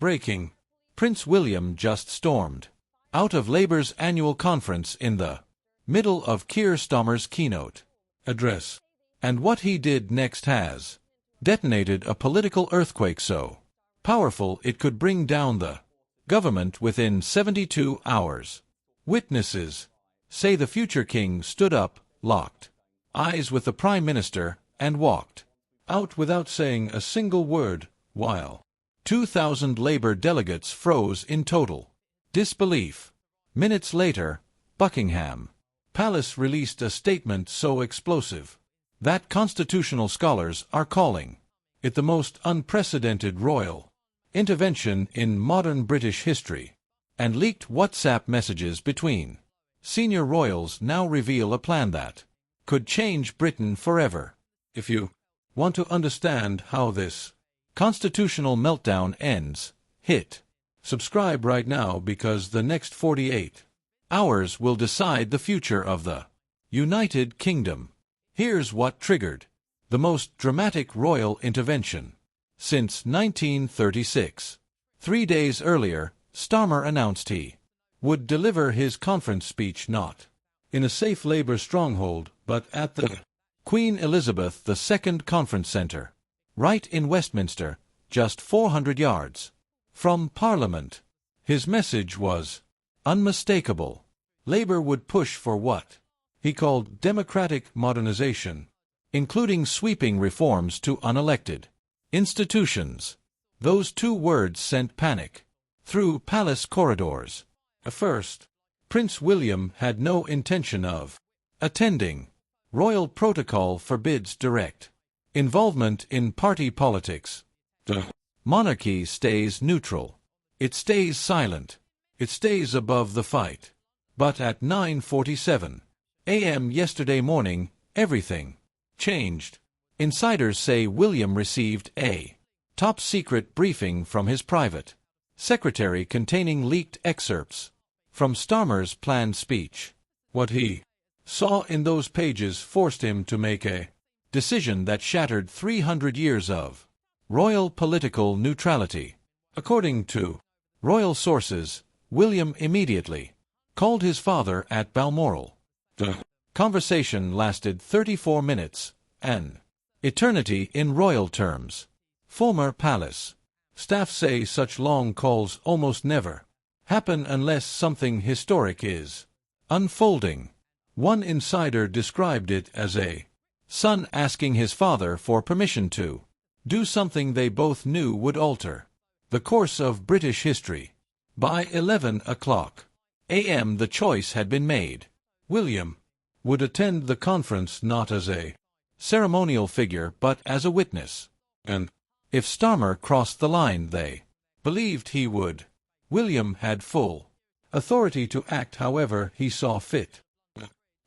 Breaking. Prince William just stormed out of Labour's annual conference in the middle of Keir Starmer's keynote address. And what he did next has detonated a political earthquake so powerful it could bring down the government within 72 hours. Witnesses say the future king stood up, locked eyes with the Prime Minister, and walked out without saying a single word, while 2,000 Labour delegates froze in total disbelief. Minutes later, Buckingham Palace released a statement so explosive that constitutional scholars are calling it the most unprecedented royal intervention in modern British history, and leaked WhatsApp messages between senior royals now reveal a plan that could change Britain forever. If you want to understand how this constitutional meltdown ends, hit subscribe right now, because the next 48 hours will decide the future of the United Kingdom. Here's what triggered the most dramatic royal intervention since 1936. 3 days earlier, Starmer announced he would deliver his conference speech not in a safe Labour stronghold, but at the Queen Elizabeth II Conference Centre, right in Westminster, just 400 yards from Parliament. His message was unmistakable. Labour would push for what he called democratic modernisation, including sweeping reforms to unelected institutions. Those two words sent panic through palace corridors. At first, Prince William had no intention of attending. Royal protocol forbids direct involvement in party politics. The monarchy stays neutral. It stays silent. It stays above the fight. But at 9:47 a.m. yesterday morning, everything changed. Insiders say William received a top-secret briefing from his private secretary containing leaked excerpts from Starmer's planned speech. What he saw in those pages forced him to make a decision that shattered 300 years of royal political neutrality. According to royal sources, William immediately called his father at Balmoral. The conversation lasted 34 minutes, an eternity in royal terms. Former palace staff say such long calls almost never happen unless something historic is unfolding. One insider described it as a son asking his father for permission to do something they both knew would alter the course of British history. By 11 o'clock a.m. the choice had been made. William would attend the conference not as a ceremonial figure but as a witness. And if Starmer crossed the line, they believed he would. William had full authority to act however he saw fit.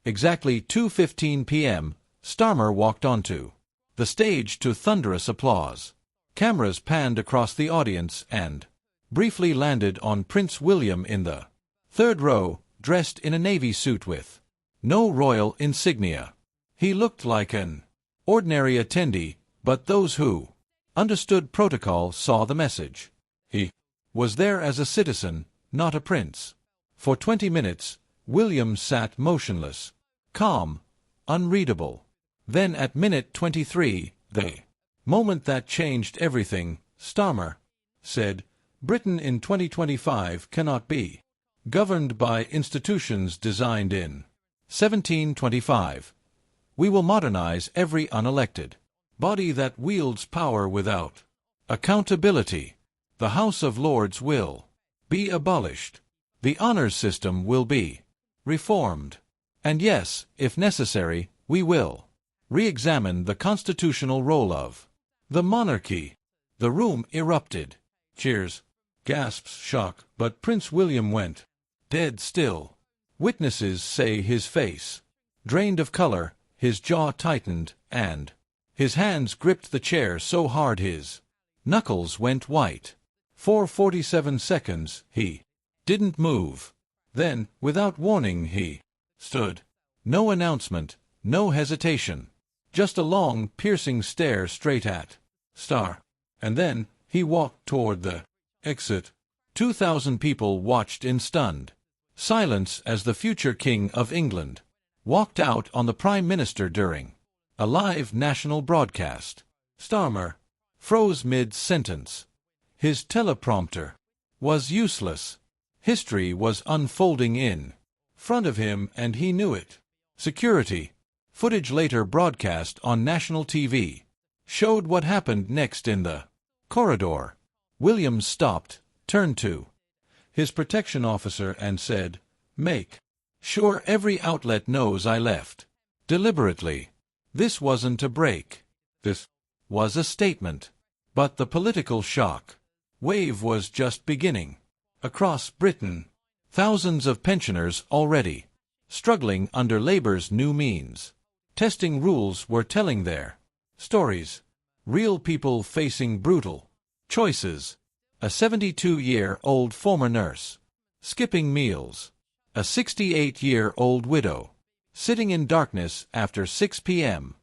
Exactly 2:15 p.m., Starmer walked onto the stage to thunderous applause. Cameras panned across the audience and briefly landed on Prince William in the third row, dressed in a navy suit with no royal insignia. He looked like an ordinary attendee, but those who understood protocol saw the message. He was there as a citizen, not a prince. For 20 minutes, William sat motionless, calm, unreadable. Then at minute 23, the moment that changed everything, Starmer said, "Britain in 2025 cannot be governed by institutions designed in 1725. We will modernize every unelected body that wields power without accountability. The House of Lords will be abolished. The honors system will be reformed. And yes, if necessary, we will re-examine the constitutional role of the monarchy." The room erupted. Cheers, gasps, shock, but Prince William went dead still. Witnesses say his face drained of color, his jaw tightened, and his hands gripped the chair so hard his knuckles went white. For 47 seconds, he didn't move. Then, without warning, he stood. No announcement, no hesitation. Just a long, piercing stare straight at Star. And then, he walked toward the Exit. 2,000 people watched in stunned silence as the future King of England walked out on the Prime Minister during a live national broadcast. Starmer froze mid-sentence. His teleprompter was useless. History was unfolding in front of him, and he knew it. Security footage later broadcast on national TV showed what happened next in the corridor. William stopped, turned to his protection officer and said, "Make sure every outlet knows I left deliberately." This wasn't a break. This was a statement. But the political shock wave was just beginning. Across Britain, thousands of pensioners already struggling under Labour's new means testing rules were telling their stories. Real people facing brutal choices. A 72-year-old former nurse skipping meals. A 68-year-old widow sitting in darkness after 6 p.m.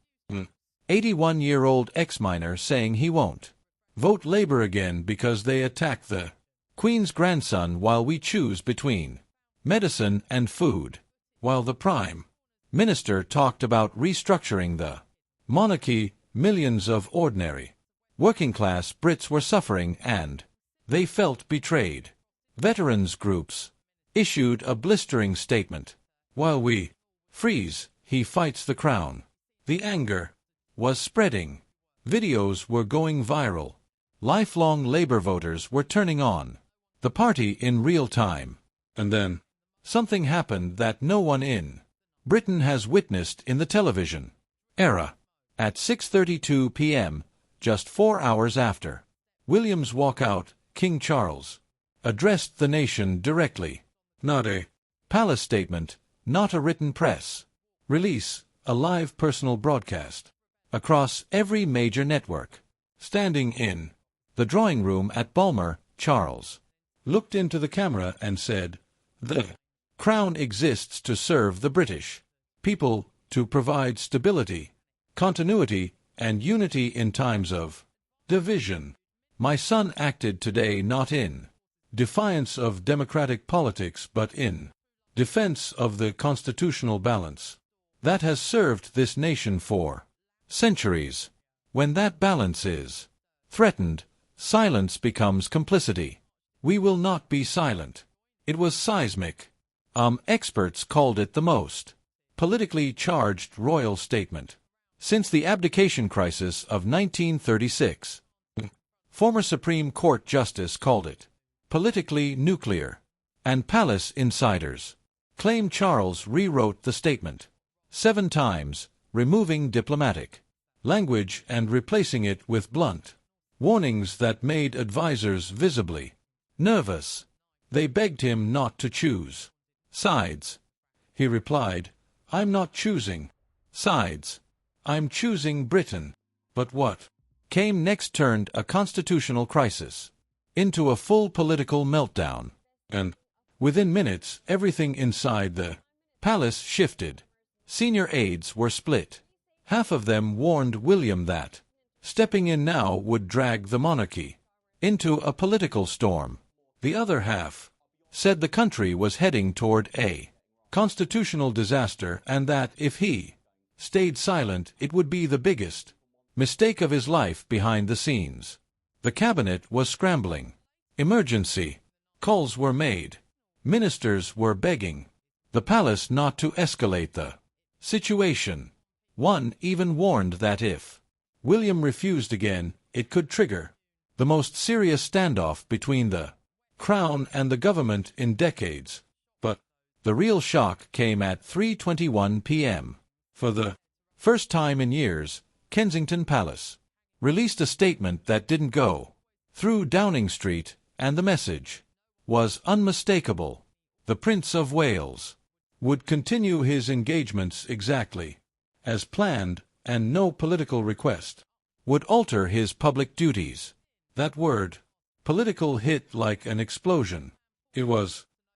81-year-old ex-miner saying he won't vote Labour again because they attack the Queen's grandson while we choose between medicine and food. While the Prime Minister talked about restructuring the monarchy, millions of ordinary, working-class Brits were suffering and they felt betrayed. Veterans groups issued a blistering statement. While we freeze, he fights the crown. The anger was spreading. Videos were going viral. Lifelong Labour voters were turning on the party in real time. And then something happened that no one in Britain has witnessed in the television era. At 6:32 p.m., just 4 hours after William's walkout, King Charles addressed the nation directly. Not a palace statement, not a written press release, a live personal broadcast across every major network. Standing in the drawing room at Balmoral, Charles looked into the camera and said, "The Crown exists to serve the British people, to provide stability, continuity, and unity in times of division. My son acted today not in defiance of democratic politics but in defense of the constitutional balance that has served this nation for centuries. When that balance is threatened, silence becomes complicity. We will not be silent." It was seismic. Experts called it the most politically charged royal statement since the abdication crisis of 1936. Former Supreme Court Justice called it politically nuclear, and palace insiders claim Charles rewrote the statement 7 times, removing diplomatic language and replacing it with blunt warnings that made advisers visibly nervous. They begged him not to choose sides. He replied, "I'm not choosing sides. I'm choosing Britain." But what came next turned a constitutional crisis into a full political meltdown. And within minutes, everything inside the palace shifted. Senior aides were split. Half of them warned William that stepping in now would drag the monarchy into a political storm. The other half said the country was heading toward a constitutional disaster and that if he stayed silent it would be the biggest mistake of his life behind the scenes. The cabinet was scrambling. Emergency calls were made. Ministers were begging the palace not to escalate the situation. One even warned that if William refused again, it could trigger the most serious standoff between the Crown and the government in decades. But the real shock came at 3:21 p.m. For the first time in years, Kensington Palace released a statement that didn't go through Downing Street, and the message was unmistakable. The Prince of Wales would continue his engagements exactly as planned, and no political request would alter his public duties. That word, political, hit like an explosion. It was